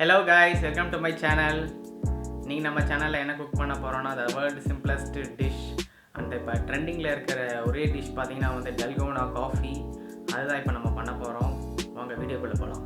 Hello guys, welcome to my channel. நீங்க நம்ம சேனல்ல என்ன குக் பண்ண போறோம்னா the world simplest dish and இப்ப ட்ரெண்டிங்ல இருக்கிற ஒரே டிஷ் பாத்தீங்கன்னா Dalgona Coffee. அதுதான் இப்ப நம்ம பண்ண போறோம். வாங்க வீடியோக்குள்ள போலாம்.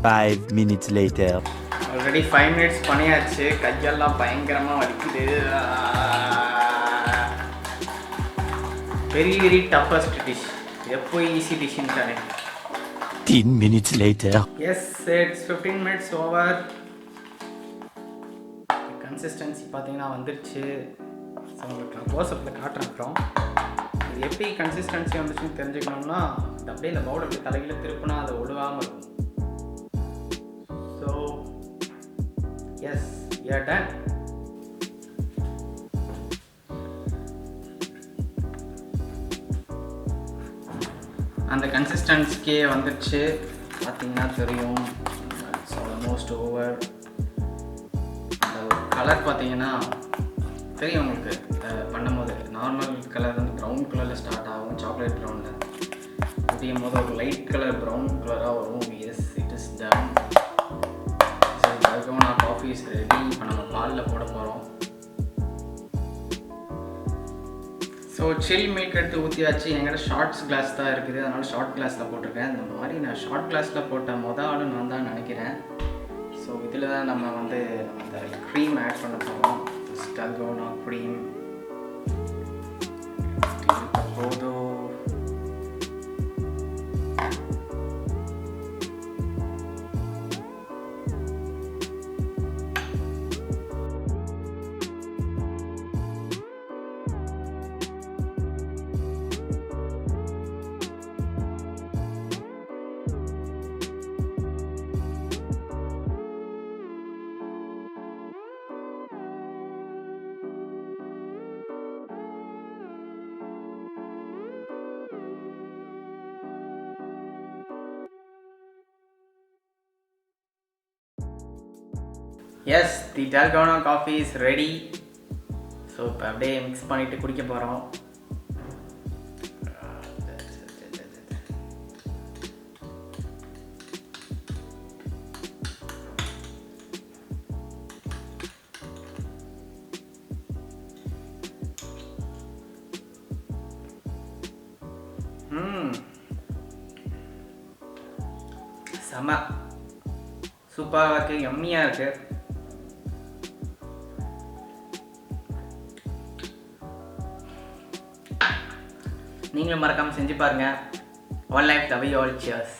Five minutes later. Already 5 minutes பண்ணியாச்சு. கையெல்லாம் பயங்கரமா வலிக்குது. Very toughest dish. எப்போ easy dish தானே. 10 minutes later. Yes, it's 15 minutes over. Consistency பாத்தீங்கன்னா வந்துருச்சு. ஸோ உங்களுக்கு க்ளோஸ்அப்பில் காட்டுறேன். அப்புறம் இது எப்படி கன்சிஸ்டன்சி வந்துச்சுன்னு தெரிஞ்சுக்கணும்னா அப்படியே இந்த பவுல் அப்படி தலையில் திருப்பினா அதை ஒழுகாமல் இருக்கும். So yes we are done. அந்த கன்சிஸ்டன்சிக்கே வந்துடுச்சு பார்த்தீங்கன்னா தெரியும். It's almost over. அந்த கலர் பார்த்தீங்கன்னா தெரியும் உங்களுக்கு. பண்ணும்போது நார்மல் கலர் வந்து ப்ரௌன் கலரில் ஸ்டார்ட் ஆகும், சாக்லேட் ப்ரௌனில் முடியும் போது ஒரு லைட் கலர் ப்ரௌன் கலராக வரும். Yes, it is done. Dalgona coffee is ready. இப்போ நம்ம பாலில் போட போகிறோம். ஸோ சில் மில்க் எடுத்து ஊற்றியாச்சு. என்கிட்ட ஷார்ட்ஸ் கிளாஸ் தான் இருக்குது, அதனால் ஷார்ட் கிளாஸில் போட்டிருக்கேன். இந்த மாதிரி நான் ஷார்ட் கிளாஸில் போட்ட ஆள் நான் தான் நினைக்கிறேன். ஸோ இதில் தான் நம்ம அந்த க்ரீம் ஆட் பண்ண போகிறோம். Dalgona cream போதும். Yes, the Dalgona coffee is ready. So இப்போ அப்படியே மிக்ஸ் பண்ணிவிட்டு குடிக்க போகிறோம். செம சூப்பராக இருக்குது, எம்மியாக இருக்குது. நீங்களும் மறக்காமல் செஞ்சு பாருங்கள். One life, love you all. Cheers.